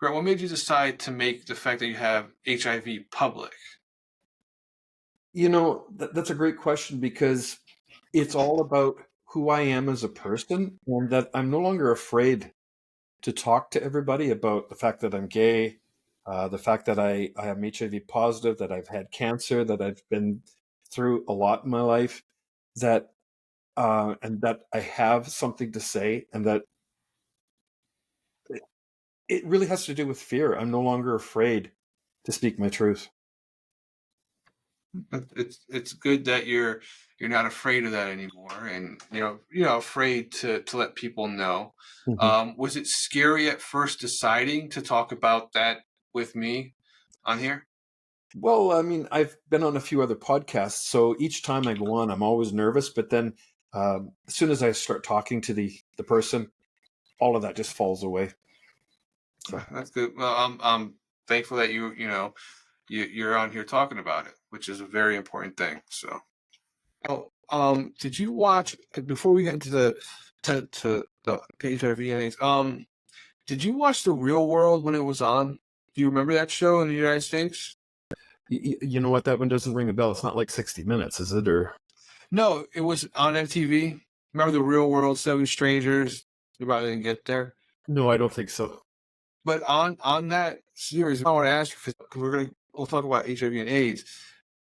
Grant, what made you decide to make the fact that you have HIV public? That's a great question because it's all about who I am as a person, and that I'm no longer afraid to talk to everybody about the fact that I'm gay, the fact that I am HIV positive, that I've had cancer, that I've been through a lot in my life, that and that I have something to say, and that it really has to do with fear. I'm no longer afraid to speak my truth. It's good that you're not afraid of that anymore, and afraid to let people know. Mhm. Was it scary at first deciding to talk about that with me on here? Well, I mean, I've been on a few other podcasts, so each time I go on, I'm always nervous. But then, as soon as I start talking to the person, all of that just falls away. So, That's good. Well, I'm thankful that you're on here talking about it, which is a very important thing. So, did you watch before we get into the HIV and AIDS? Did you watch The Real World when it was on? Do you remember that show in the United States? you know what? That one doesn't ring a bell. It's not like 60 Minutes, is it? Or No, it was on MTV. Remember The Real World, Seven Strangers? You probably didn't get there. no, I don't think so. But on that series, I want to ask you because we'll talk about HIV and AIDS.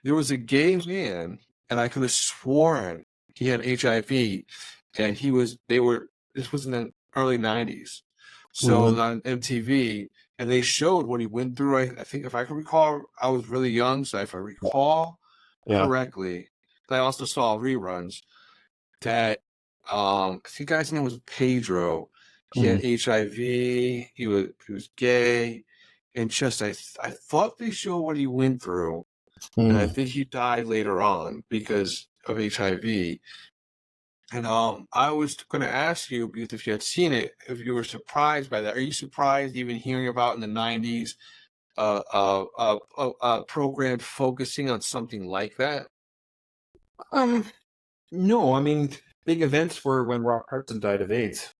There was a gay man, and I could have sworn he had HIV, and this was in the early '90s, so it was Mhm. on MTV, and they showed what he went through. I think if I can recall, I was really young, so if I recall Yeah. correctly, I also saw reruns that I think the guy's name was Pedro. He had Mhm. HIV. He was gay, and just I thought they showed what he went through, and I Mhm. think he died later on because of HIV. And I was going to ask you because if you had seen it, if you were surprised by that. Are you surprised even hearing about in the '90s program focusing on something like that? Um, no, I mean, big events were when Rock Hudson died of AIDS.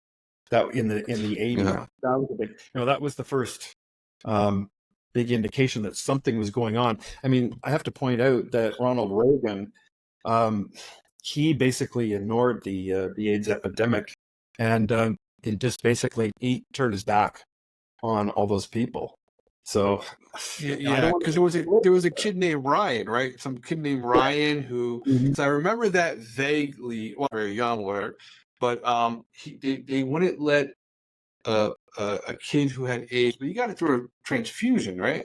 That in the 80s. Yeah. That was a big, that was the first um, big indication that something was going on. I mean, I have to point out that Ronald Reagan, um, he basically ignored the AIDS epidemic, and it just basically he turned his back on all those people. So Yeah, I don't yeah, want because there was a kid named Ryan, right? Some kid named Ryan who, to. so I remember that vaguely, well, very young, where, but they wouldn't let a kid who had AIDS, but you got it through a transfusion, right?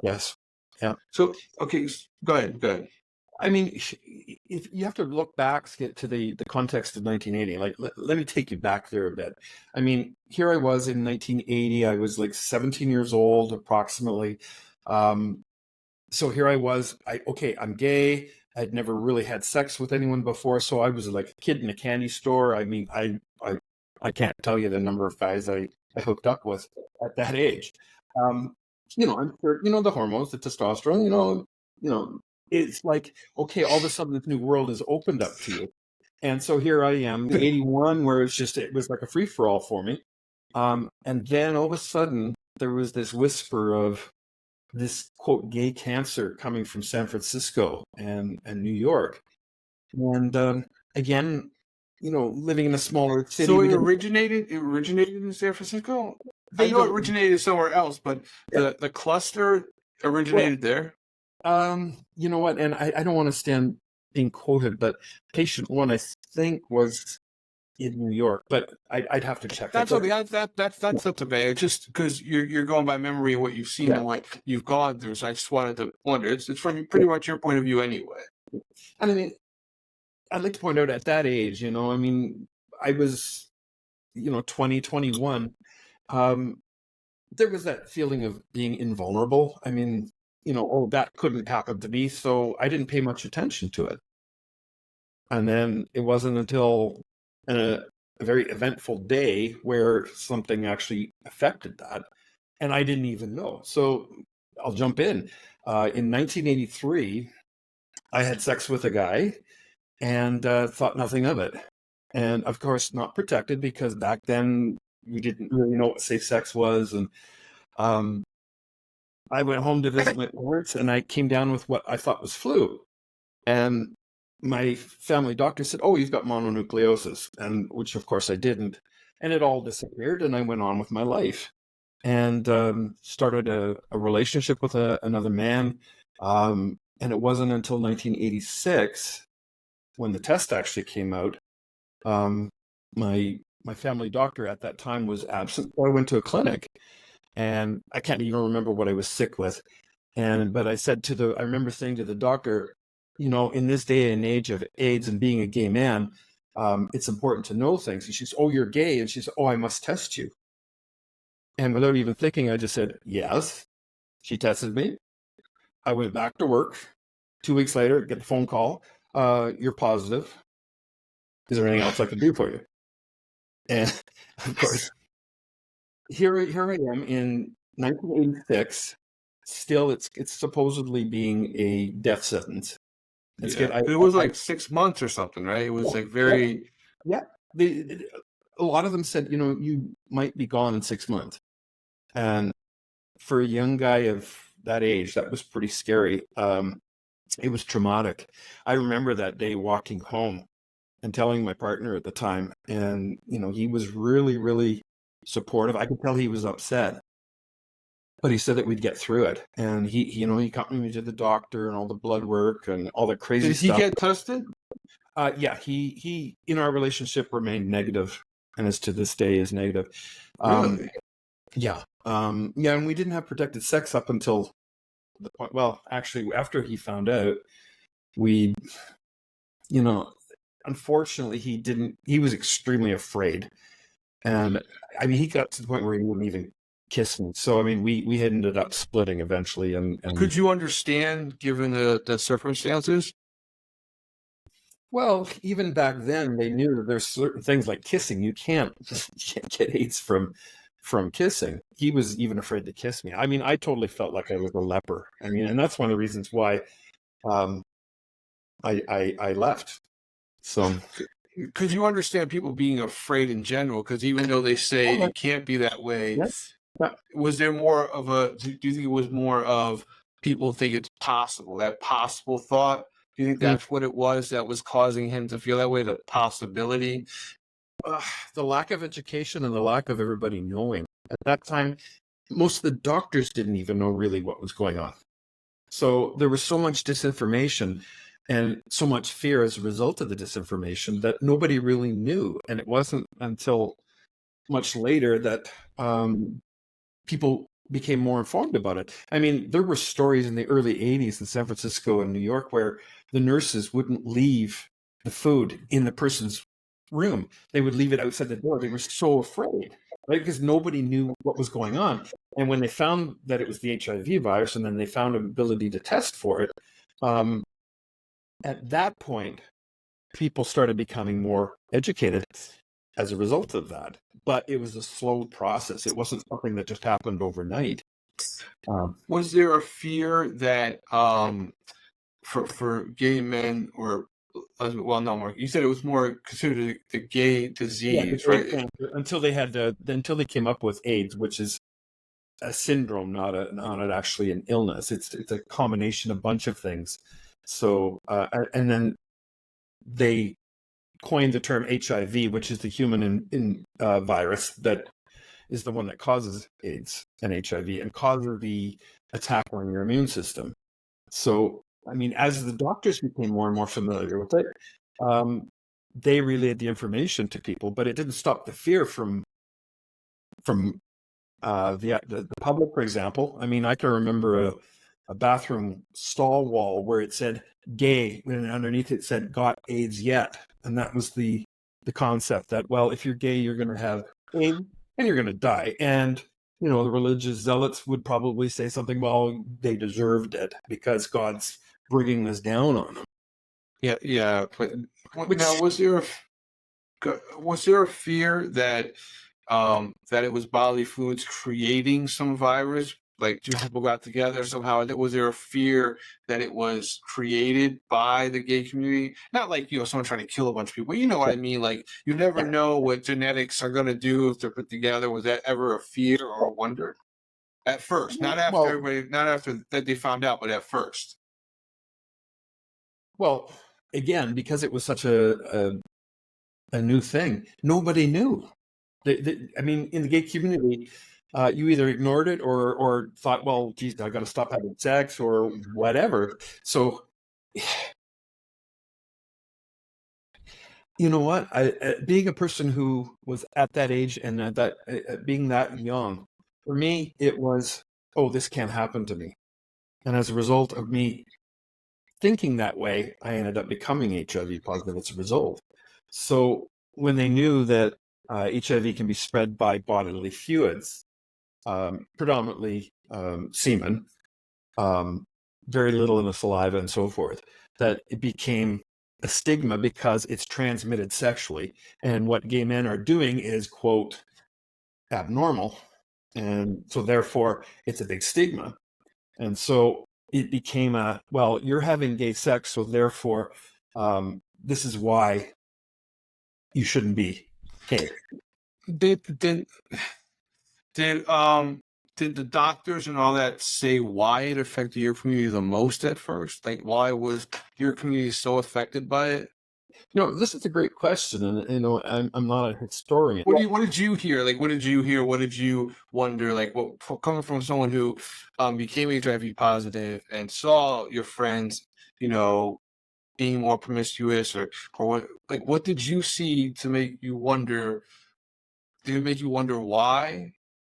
Yes. Yeah. So okay, go ahead, go ahead. I mean, if you have to look back to the context of 1980, like let me take you back there a bit. I mean, here I was in 1980. I was like 17 years old, approximately. Um, so here I was. I'm gay. I'd never really had sex with anyone before, so I was like a kid in a candy store. I mean, I can't tell you the number of guys I hooked up with at that age. Um, I'm sure the hormones, the testosterone. It's like okay, all of a sudden this new world is opened up to you, and so here I am, in '81, where it was like a free for all for me. And then all of a sudden there was this whisper of this quote gay cancer coming from San Francisco and New York. And again, living in a smaller city, So we didn't. it originated in San Francisco. I They know it don't. originated somewhere else, but Yeah, the cluster well, originated there. you know what? And I don't want to stand being quoted, but patient one, I think, was in New York, but I'd have to check it. That's But okay. That's up to me. Just because you're going by memory and what you've seen yeah, and what you've gone through. So I just wanted to wonder. It's from yeah. pretty much your point of view anyway. And I mean, I'd like to point out at that age, I mean, I was, 20, 21. Um, there was that feeling of being invulnerable. I mean, oh, that couldn't happen to me, so I didn't pay much attention to it. And then it wasn't until a, a very eventful day where something actually affected that, and I didn't even know. So I'll jump in. In 1983, I had sex with a guy and thought nothing of it. And of course, not protected because back then we didn't really know what safe sex was. And Um, I went home to visit my parents, and I came down with what I thought was flu. And my family doctor said, "Oh, you've got mononucleosis," and which of course I didn't. And it all disappeared, and I went on with my life and started a relationship with another man. And it wasn't until 1986 when the test actually came out. Um, my family doctor at that time was absent. So I went to a clinic, and I can't even remember what I was sick with. But I remember saying to the doctor, in this day and age of AIDS and being a gay man, it's important to know things. And she said, "Oh, you're gay," and she said, "Oh, I must test you." And without even thinking, I just said yes. She tested me. I went back to work. 2 weeks later, get the phone call. You're positive. Is there anything else I can do for you? And of course, here I am in 1986. Still, it's supposedly being a death sentence. It's good. Yeah, it was like 6 months or something, right? It was like Yeah, very. yeah. A lot of them said, you might be gone in 6 months. And for a young guy of that age, that was pretty scary. It was traumatic. I remember that day walking home and telling my partner at the time, and he was really, really supportive. I could tell he was upset, but he said that we'd get through it. And he accompanied me to the doctor and all the blood work and all the crazy Did he stuff. get tested? Yeah, he in our relationship remained negative, and as to this day is negative. Really? Yeah. Yeah, and we didn't have protected sex up until the point. Well, actually, after he found out, we, unfortunately, he didn't. He was extremely afraid, and I mean, he got to the point where he wouldn't even kiss me. So I mean, we had ended up splitting eventually, and Could you understand given the circumstances? well, even back then, they knew that there's certain things like kissing. You can't get AIDS from kissing. He was even afraid to kiss me. I mean, I totally felt like I was a leper. I mean, and that's one of the reasons why um, I left. So, Could you understand people being afraid in general? Because even though they say it can't be that way, yeah, yeah, was there more of a? Do you think it was more of people think it's possible? That possible thought. Do you think mm. that's what it was that was causing him to feel that way? The possibility. The lack of education and the lack of everybody knowing. At that time, most of the doctors didn't even know really what was going on. So there was so much disinformation and so much fear as a result of the disinformation that nobody really knew. And it wasn't until much later that people became more informed about it. I mean, there were stories in the early 80s in San Francisco and New York where the nurses wouldn't leave the food in the person's room. They would leave it outside the door. They were so afraid, right? Because nobody knew what was going on. And when they found that it was the HIV virus, and then they found an ability to test for it, um, at that point, people started becoming more educated as a result of that. But it was a slow process. It wasn't something that just happened overnight. Was there a fear that for gay men or well, no more. You said it was more considered the gay Yeah, disease, right? until they came up with AIDS, which is a syndrome, not actually an illness. It's a combination of a bunch of things. So and then they coined the term HIV, which is the human virus that is the one that causes AIDS and HIV and causes the attack on your immune system. So, I mean, as the doctors became more and more familiar with it, they relayed the information to people, but it didn't stop the fear from the public, for example. I mean, I can remember a bathroom stall wall where it said "gay" and underneath it said "got AIDS yet," and that was the concept that, well, if you're gay, you're going to have AIDS and you're going to die. And the religious zealots would probably say something, well, they deserved it because God's bringing this down on them. Yeah, yeah. But Which, now, was there a fear that that it was bodily fluids creating some virus? Like two people got together somehow. Was there a fear that it was created by the gay community? Not like someone trying to kill a bunch of people. You know what I mean? Like you never know what genetics are going to do if they're put together. Was that ever a fear or a wonder? At first, not after Well, everybody, not after that they found out, but at first. well, again, because it was such a new thing, nobody knew. I mean, in the gay community, you either ignored it or thought, well, geez, I got to stop having sex or whatever. So, you know what? Being a person who was at that age and at that being that young, for me, it was, oh, this can't happen to me. And as a result of me thinking that way, I ended up becoming HIV positive as a result. So when they knew that HIV can be spread by bodily fluids, predominantly semen, um, very little in the saliva and so forth, that it became a stigma because it's transmitted sexually. And what gay men are doing is, quote, abnormal. And so therefore it's a big stigma. And so it became well, you're having gay sex, so therefore this is why you shouldn't be gay. Did did did the doctors and all that say why it affected your community the most at first? Like, why was your community so affected by it? This is a great question, and I'm not a historian. What did you hear? Like, what did you hear? What did you wonder? Like, what coming from someone who became HIV positive and saw your friends, you know, being more promiscuous, or what did you see to make you wonder? Did it make you wonder why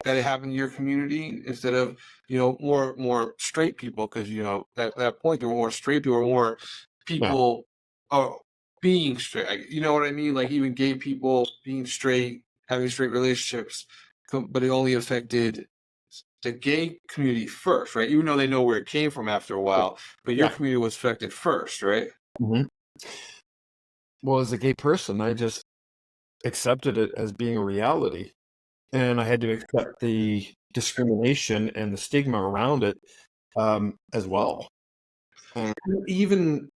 that it happened in your community instead of, more straight people? Because, at that point there were more straight people, more Yeah, people being straight. You know what I mean? Like, even gay people being straight, having straight relationships, but it only affected the gay community first, right? Even though they know where it came from after a while, but your yeah. community was affected first, right? Hmm. Well, as a gay person, I just accepted it as being a reality, and I had to accept the discrimination and the stigma around it as well. And even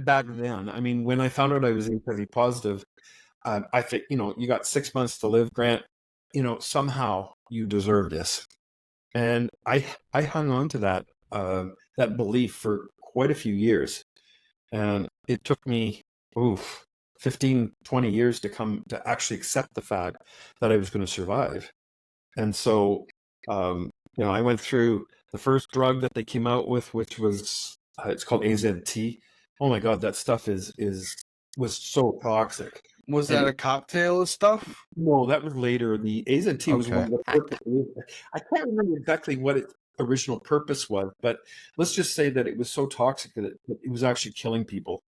back then, I mean, when I found out I was HIV positive, I think, you got 6 months to live, Grant. Somehow you deserve this. And I hung on to that belief for quite a few years. And it took me, oof, 15, 20 years to come to actually accept the fact that I was going to survive. And so, I went through the first drug that they came out with, which was, it's called AZT. Oh my God, that stuff was so toxic. Was that And a cocktail of stuff? no, that was later. The AZT was one Okay. of the first. I can't remember exactly what its original purpose was, but let's just say that it was so toxic that it was actually killing people.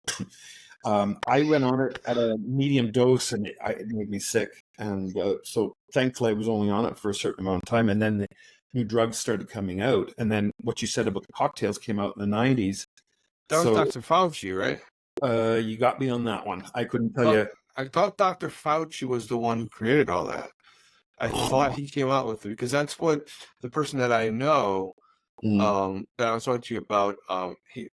I went on it at a medium dose, and it made me sick. And so, thankfully, I was only on it for a certain amount of time. And then the new drugs started coming out. And then what you said about the cocktails came out in the '90s. That was So Dr. Fauci, right? you got me on that one. I couldn't tell Thought you. I thought Dr. Fauci was the one who created all that. I thought he came out with it because that's what the person that I know, Mm. that I was talking to you about,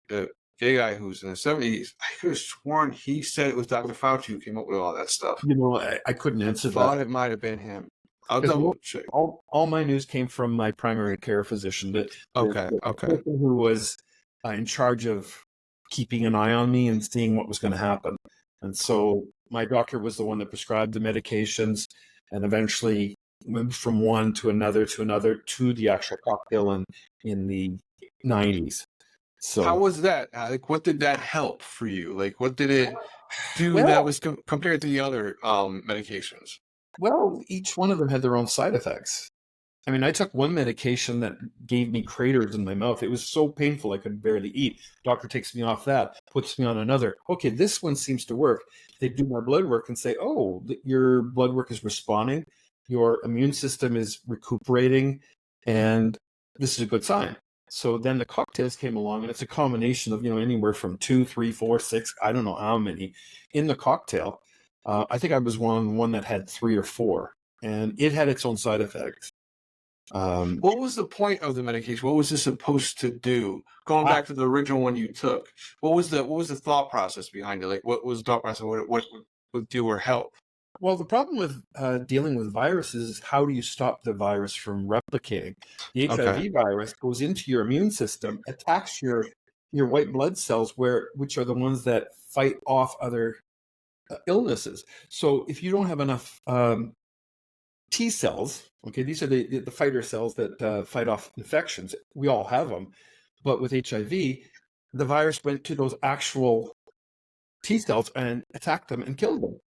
the gay guy who's in the 70s, I could have sworn he said it was Dr. Fauci who came up with all that stuff. I couldn't I answer that. thought it might have been him. I'll Because double check. all my news came from my primary care physician, Okay, the okay. person who was in charge of keeping an eye on me and seeing what was going to happen. And so my doctor was the one that prescribed the medications and eventually moved from one to another to the actual cocktail in the '90s. How So, was that? Like, what did that help for you? Like, what did it do that well, was compared to the other medications? each one of them had their own side effects. I mean, I took one medication that gave me craters in my mouth. It was so painful I could barely eat. Doctor takes me off that, puts me on another. Okay, this one seems to work. They do my blood work and say, oh, your blood work is responding. Your immune system is recuperating. And this is a good sign. So then the cocktails came along, and it's a combination of, anywhere from 2, 3, 4, 6, I don't know how many in the cocktail. I think I was one that had 3 or 4, and it had its own side effects. What was the point of the medication? What was it supposed to do? Going I, back to the original one you took, what was the thought process behind it? Like, what was the thought process? What would do or help? Well, the problem with dealing with viruses is how do you stop the virus from replicating? The Okay. HIV virus goes into your immune system, attacks your white blood cells, which are the ones that fight off other illnesses. So if you don't have enough T cells, okay, these are the fighter cells that fight off infections. We all have them, but with HIV, the virus went to those actual T cells and attacked them and killed them,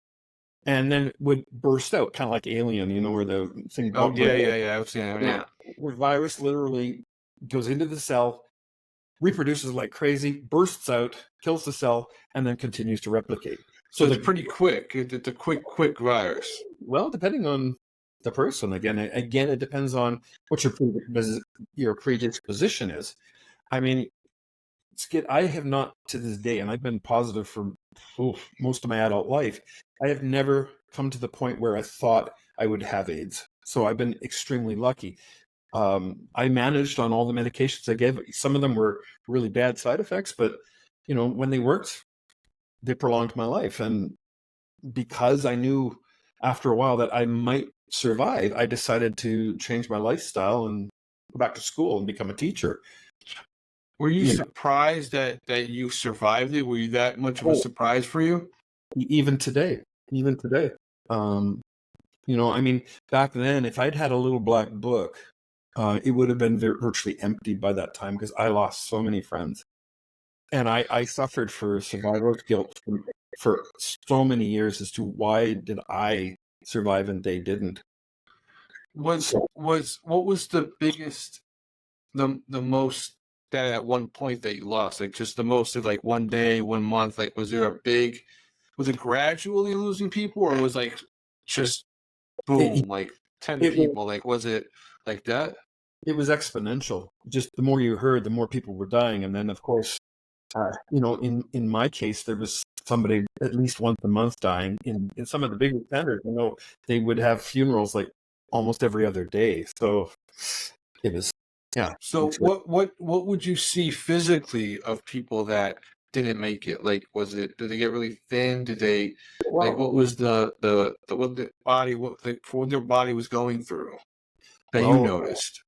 and then it would burst out, kind of like Alien, where the thing Oh bubbles. yeah, yeah, yeah. I've seen it. Yeah, Yeah. where virus literally goes into the cell, reproduces like crazy, bursts out, kills the cell, and then continues to replicate. So So it's pretty quick. It's a quick virus. well, depending on the person, again, it depends on what your predisposition is. I mean, Skid, I have not to this day, and I've been positive for most of my adult life. I have never come to the point where I thought I would have AIDS. So I've been extremely lucky. I managed on all the medications I gave. Some of them were really bad side effects, but when they worked, they prolonged my life. And because I knew after a while that I might survive, I decided to change my lifestyle and go back to school and become a teacher. Were you You know, surprised that you survived it? Were you that much of a oh, surprise for you? even today, even today. Um, I mean, back then, if I'd had a little black book, it would have been virtually empty by that time because I lost so many friends. And I suffered for survivor's guilt for so many years as to why did I survive and they didn't. So, What was the biggest the most that at one point that you lost? Like just the most of like one day, 1 month, like was there a big was it gradually losing people or was like just it, boom, like 10 it, was- people? Like was it like that? it was exponential. Just the more you heard, the more people were dying. And then, of course, in my case, there was somebody at least once a month dying. In some of the bigger centers, they would have funerals like almost every other day. So it was, yeah. So what would you see physically of people that didn't make it? Like was it did they get really thin? Did they like Well, what was the what the body what their body was going through that you well, noticed?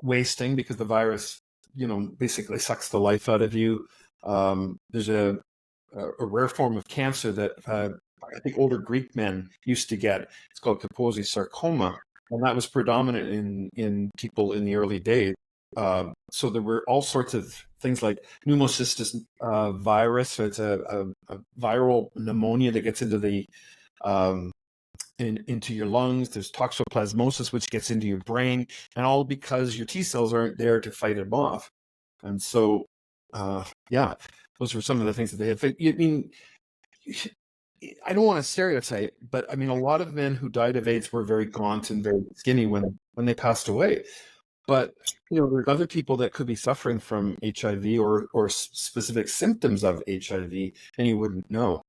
wasting because the virus, basically sucks the life out of you. There's a rare form of cancer that I think older Greek men used to get. It's called Kaposi sarcoma, and that was predominant in people in the early days. So there were all sorts of things like pneumocystis virus. So it's a viral pneumonia that gets into the um, into your lungs. There's toxoplasmosis, which gets into your brain, and all because your T cells aren't there to fight them off. And so, yeah, those were some of the things that they had. I mean, I don't want to stereotype, but I mean, a lot of men who died of AIDS were very gaunt and very skinny when they passed away. But there's other people that could be suffering from HIV or specific symptoms of HIV, and you wouldn't know.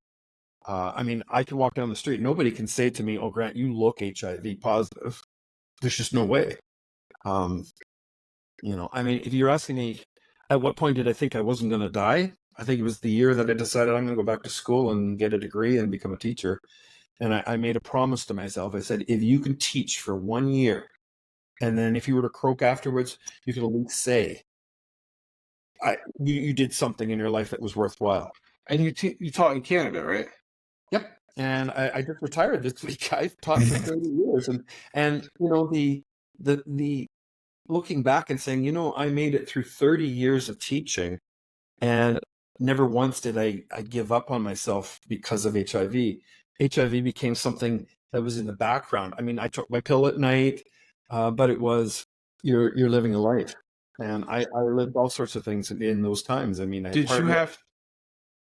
I mean, I can walk down the street. Nobody can say to me, "Oh, Grant, you look HIV positive." There's just no way. Um, I mean, if you're asking me, at what point did I think I wasn't going to die? I think it was the year that I decided I'm going to go back to school and get a degree and become a teacher. And I made a promise to myself. I said, if you can teach for 1 year, and then if you were to croak afterwards, you could at least say, you did something in your life that was worthwhile. And you taught in Canada, right? Yep. And I just retired this week. I've taught for 30 years. And the looking back and saying, I made it through 30 years of teaching and never once did I give up on myself because of HIV. HIV became something that was in the background. I mean, I took my pill at night, but it was you're living a life. And I lived all sorts of things in those times. I mean, I had Did you partner. have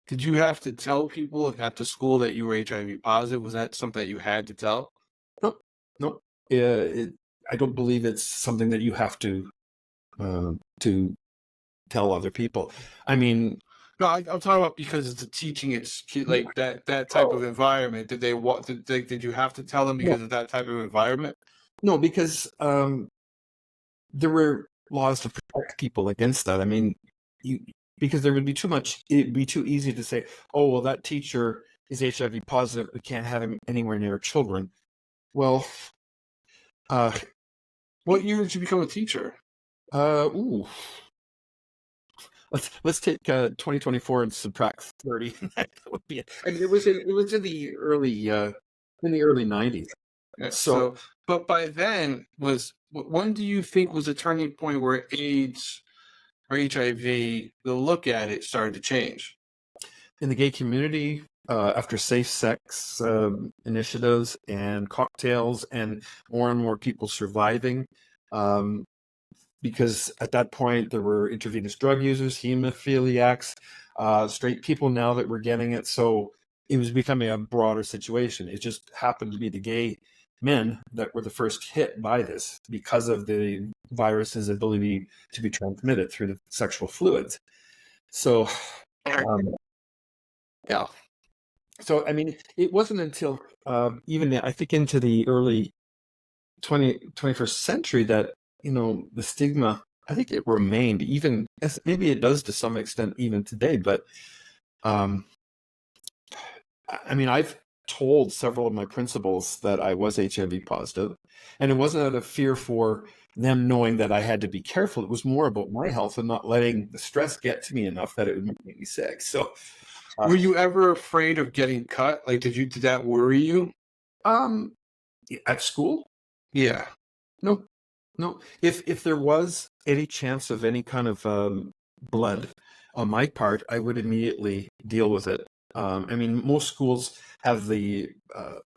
did you have to tell people at the school that you were HIV positive? Was that something that you had to tell? Nope, nope. I don't believe it's something that you have to tell other people. I mean, No, I'm talking about because it's a teaching. It's like that type of oh, environment. Did they what? Did you have to tell them no, because of that type of environment? no, because there were laws to protect people against that. I mean, you because there would be too much. It'd be too easy to say, "Oh, well, that teacher is HIV positive. We can't have him anywhere near children. Well, What year did you become a teacher? ooh, let's take 2024 and subtract 30. That would be it. I mean, it was in the early 90s. Yeah, So so, but by then when do you think was the turning point where AIDS or HIV, the look at it started to change? in the gay community, after safe sex initiatives and cocktails, and more people surviving, um, because at that point there were intravenous drug users, hemophiliacs, straight people now that were getting it. So it was becoming a broader situation. It just happened to be the gay men that were the first hit by this because of the virus's ability to be transmitted through the sexual fluids. So, um, yeah. So, I mean, it wasn't until even I think into the early 21st century that, the stigma, I think it remained, even as maybe it does to some extent even today. But um, I mean, I've told several of my principals that I was HIV positive, and it wasn't out of fear for them knowing that I had to be careful. It was more about my health and not letting the stress get to me enough that it would make me sick. So, Were you ever afraid of getting cut? Like, did that worry you? um, at school, Yeah. no, no. If there was any chance of any kind of blood on my part, I would immediately deal with it. I mean, most schools have the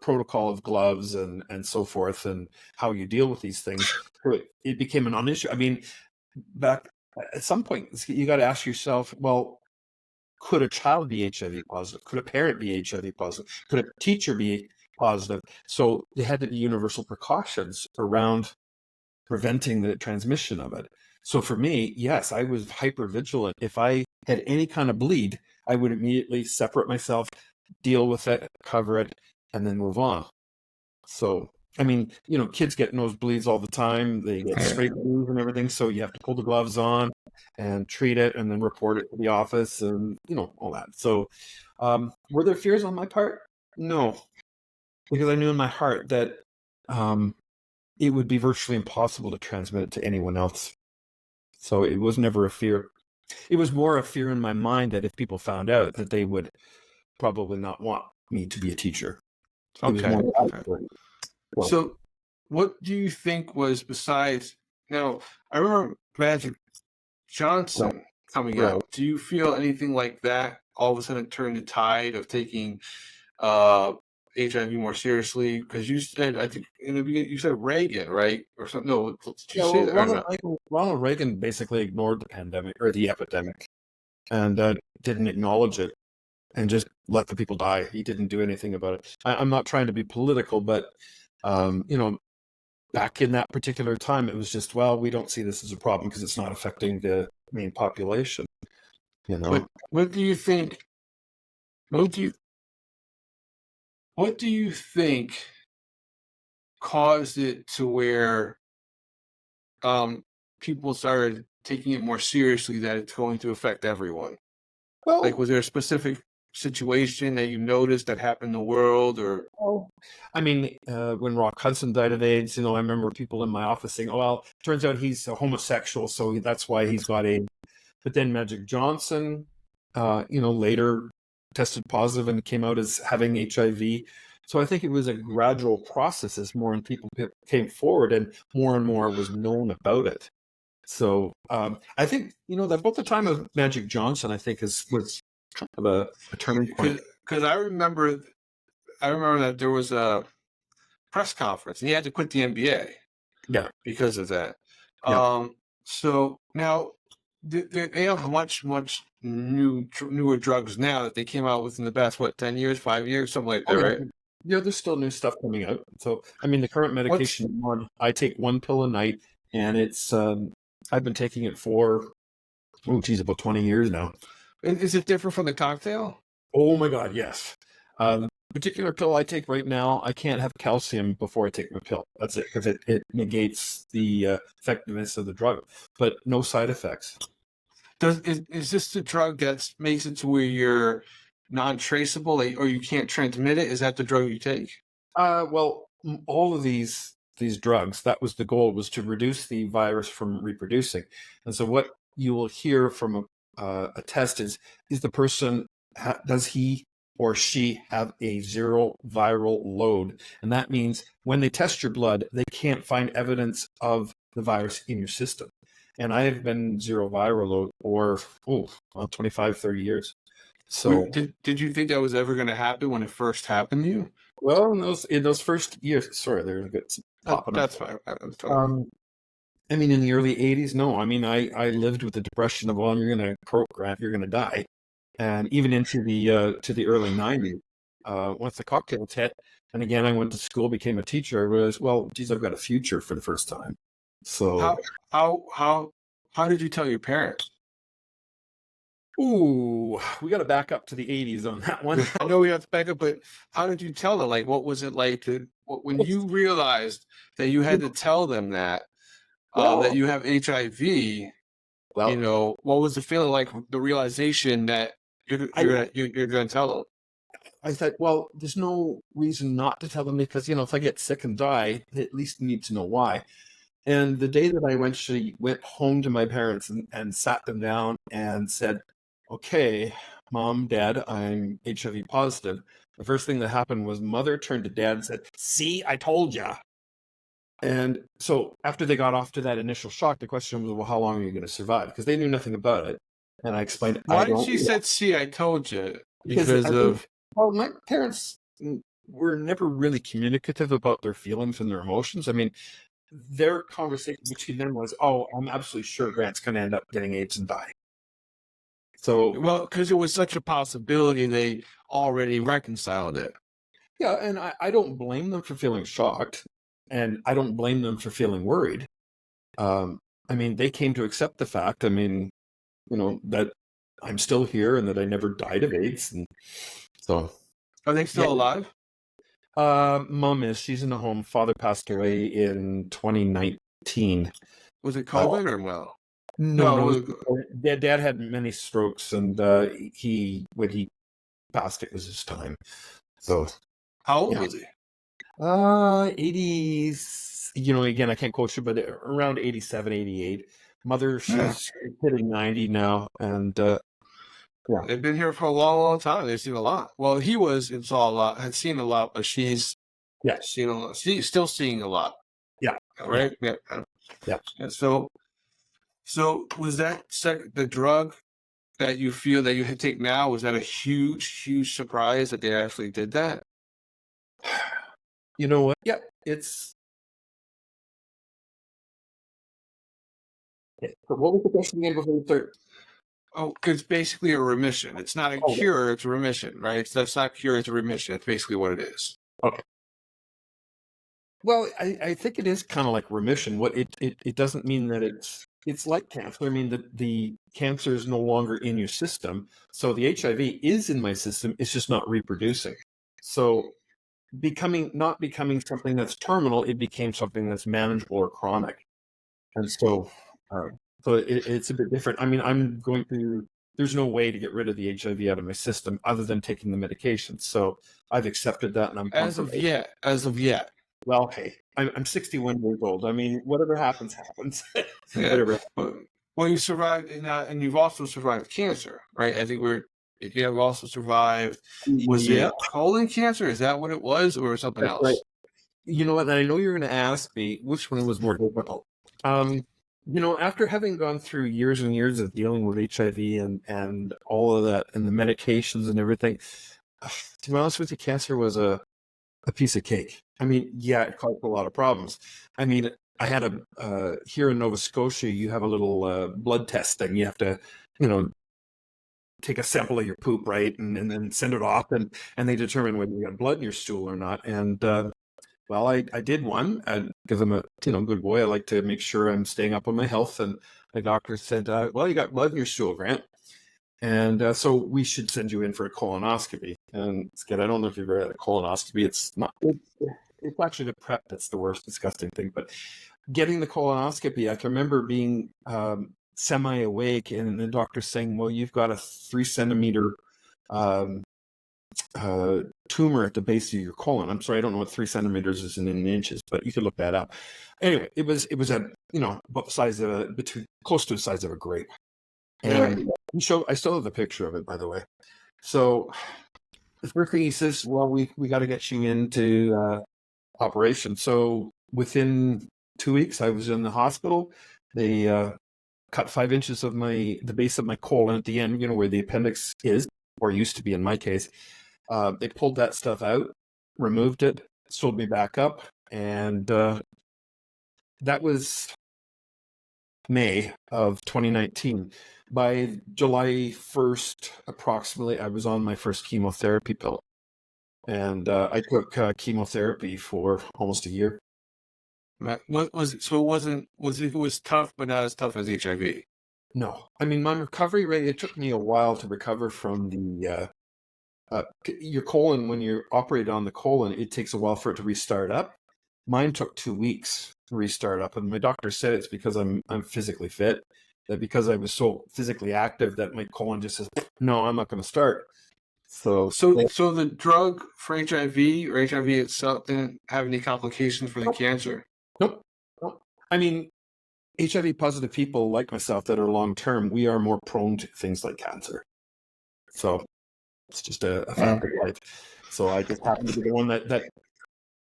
protocol of gloves and so forth, and how you deal with these things. So it became a non-issue. I mean, back at some point, you got to ask yourself, well, could a child be HIV positive? Could a parent be HIV positive? Could a teacher be positive? So they had to be universal precautions around preventing the transmission of it. So for me, yes, I was hyper vigilant. If I had any kind of bleed, I would immediately separate myself, deal with it, cover it, and then move on. So, I mean, kids get nosebleeds all the time. They get straight blues and everything. So you have to pull the gloves on and treat it and then report it to the office and, all that. So, were there fears on my part? No, because I knew in my heart that it would be virtually impossible to transmit it to anyone else. So it was never a fear. It was more a fear in my mind that if people found out, that they would probably not want me to be a teacher. It was Okay. more Okay. well, So, what do you think was besides now? I remember Magic well, Johnson coming right. out. Do you feel anything like that all of a sudden turned the tide of taking uh, HIV more seriously? Because you said, I think in the beginning, you said Reagan, right? Or something. No, did you Yeah, say well, that or not? Ronald Reagan basically ignored the pandemic or the epidemic and didn't acknowledge it and just let the people die. He didn't do anything about it. I'm not trying to be political, but um, you know, back in that particular time, it was just, well, we don't see this as a problem because it's not affecting the main population. You know, But what do you think? What do you what do you think caused it to where um, people started taking it more seriously that it's going to affect everyone? Like, well, was there a specific situation that you noticed that happened in the world, or well, I mean, when Rock Hudson died of AIDS, I remember people in my office saying, "Oh, well, turns out he's a homosexual, so that's why he's got AIDS." But then Magic Johnson, later tested positive and came out as having HIV. So I think it was a gradual process as more and people came forward and more was known about it. So I think that about the time of Magic Johnson, I think was kind of a turning point. because I remember that there was a press conference and he had to quit the NBA Yeah, because of that. yeah. So now they have much newer drugs now that they came out with in the past 10 years, 5 years, something like Oh that, yeah, right? yeah. There's still new stuff coming out. So I mean, the current What's medication I take one pill a night, and it's I've been taking it for about 20 years now. is it different from the cocktail? Oh my God, yes. The particular pill I take right now, I can't have calcium before I take my pill. That's it, because it negates the effectiveness of the drug, but no side effects. Is this the drug that makes it to where non-traceable, like, or you can't transmit it? Is that the drug you take? Well, all of these drugs, that was the goal, was to reduce the virus from reproducing. And so, what you will hear from a test is the person does he or she have a zero viral load, and that means when they test your blood, they can't find evidence of the virus in your system. And I have been zero viral load for 25, 30 years. So, Did you think that was ever going to happen when it first happened to you? well, in those first years, sorry, there's a good popping up. That's fine. I'm talking. I mean, in the early 80s, no. I mean, I lived with the depression of, well, you're going to croak, Grant, you're going to die. And even into the early 90s, once the cocktails hit, and again, I went to school, became a teacher, I realized, well, geez, I've got a future for the first time. So, How did you tell your parents? ooh, we got to back up to the 80s on that one. I know we have to back up, but how did you tell them? Like, what was it like when you realized that you had to tell them that Well, you have HIV? well, What was the feeling like? The realization that you're gonna tell them. I thought, well, there's no reason not to tell them because, if I get sick and die, they at least need to know why. And the day that I eventually went home to my parents and sat them down and said, okay, Mom, Dad, I'm HIV positive. The first thing that happened was Mother turned to Dad and said, see, I told ya. And so after they got off to that initial shock, the question was, well, how long are you going to survive? Because they knew nothing about it. And I explained, I Why did don't she said, "See, I told you"? because Because I think, of well, my parents were never really communicative about their feelings and their emotions. I mean, their conversation between them was, "Oh, I'm absolutely sure Grant's going to end up getting AIDS and die." So because it was such a possibility, they already reconciled it. yeah, and I don't blame them for feeling shocked, and I don't blame them for feeling worried. Um, I mean, they came to accept the fact. I mean, that I'm still here and that I never died of AIDS, and so Are they yeah. still alive? Mom is. She's in a home. Father passed away in 2019. Was it Uh, COVID or no? no, No. no. Dad had many strokes, and when he passed, it was his time. So How old yeah, was he? 80s. Again, I can't quote you, but around 87, 88. Mother, Yeah. she's hitting 90 now, and yeah, They've been here for a long, long time. They've seen a lot. Well, he was and saw a lot, had seen a lot, but she's yeah, seen a lot. She's still seeing a lot, yeah, yeah, right? Yeah. yeah. Yeah. So was that the drug that you feel that you take now? Was that a huge, huge surprise that they actually did that? You know what? Yeah, it's. But what was the question again before we start? Oh, it's basically a remission. It's not a Oh, cure, it's a remission, right? That's not cure, it's a remission. It's basically what it is. okay. Well, I think it is kind of like remission. What it doesn't mean that it's like cancer. I mean, the cancer is no longer in your system. So the HIV is in my system. It's just not reproducing. So not becoming something that's terminal, it became something that's manageable or chronic. And uh, so it's a bit different. I mean, there's no way to get rid of the HIV out of my system other than taking the medication. So I've accepted that and I'm comfortable. As of yet. Well, hey, I'm 61 years old. I mean, whatever happens, happens. Yeah. Whatever. Well, you survived, and you've also survived cancer, right? I think you have also survived. Was Yeah, it colon cancer? Is that what it was, or something that's right. else? You know what? And I know you're going to ask me which one was more difficult. After having gone through years and years of dealing with HIV and all of that and the medications and everything, to be honest with you, cancer was a piece of cake. I mean, yeah, it caused a lot of problems. I mean, I had here in Nova Scotia, you have a little blood test thing. You have to, you know, take a sample of your poop, right, and then send it off, and they determine whether you got blood in your stool or not. And well, I did one because I'm a good boy. I like to make sure I'm staying up on my health. And the doctor said, well, you got blood in your stool, Grant. And so we should send you in for a colonoscopy. And I don't know if you've ever had a colonoscopy. It's not. It's actually the prep that's the worst, disgusting thing. But getting the colonoscopy, I can remember being semi-awake, and the doctor saying, "Well, you've got a 3 centimeter tumor at the base of your colon. I'm sorry, I don't know what 3 centimeters is in inches, but you could look that up. Anyway, it was a about the size of close to the size of a grape. And I still have the picture of it, by the way. So the first thing he says, well, we got to get you into operation. So within 2 weeks, I was in the hospital. They cut 5 inches of the base of my colon at the end, where the appendix is, or used to be in my case. They pulled that stuff out, removed it, sewed me back up, and that was May of 2019. By July 1st, approximately, I was on my first chemotherapy pill. And I took chemotherapy for almost a year. What was it? So it was tough, but not as tough as HIV. No, I mean, my recovery rate, it took me a while to recover from your colon. When you're operated on the colon, it takes a while for it to restart up. Mine took 2 weeks to restart up. And my doctor said it's because I'm physically fit, that because I was so physically active that my colon just says, no, I'm not going to start. So the drug for HIV or HIV itself didn't have any complications for the cancer? Nope. I mean, HIV positive people like myself that are long term, we are more prone to things like cancer. So it's just a fact of life. So I just happen to be the one that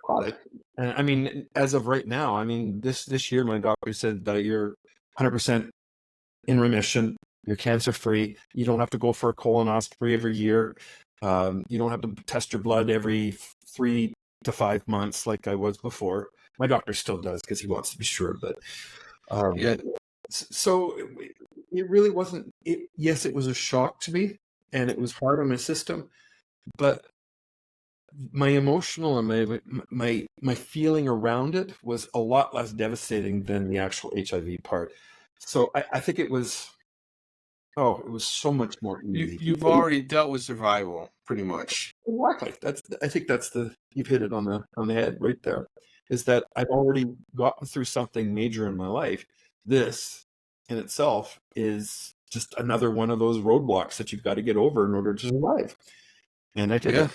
caught it. And I mean, as of right now, I mean, this year my doctor said that you're 100% in remission. You're cancer free. You don't have to go for a colonoscopy every year. You don't have to test your blood every 3 to 5 months like I was before. My doctor still does because he wants to be sure. But so it really wasn't. Yes, it was a shock to me, and it was hard on my system. But my emotional and my feeling around it was a lot less devastating than the actual HIV part. So I think it was. Oh, it was so much more easy. You've already dealt with survival, pretty much. Exactly. I think you've hit it on the head right there. Is that I've already gotten through something major in my life. This in itself is just another one of those roadblocks that you've got to get over in order to survive. And I did it.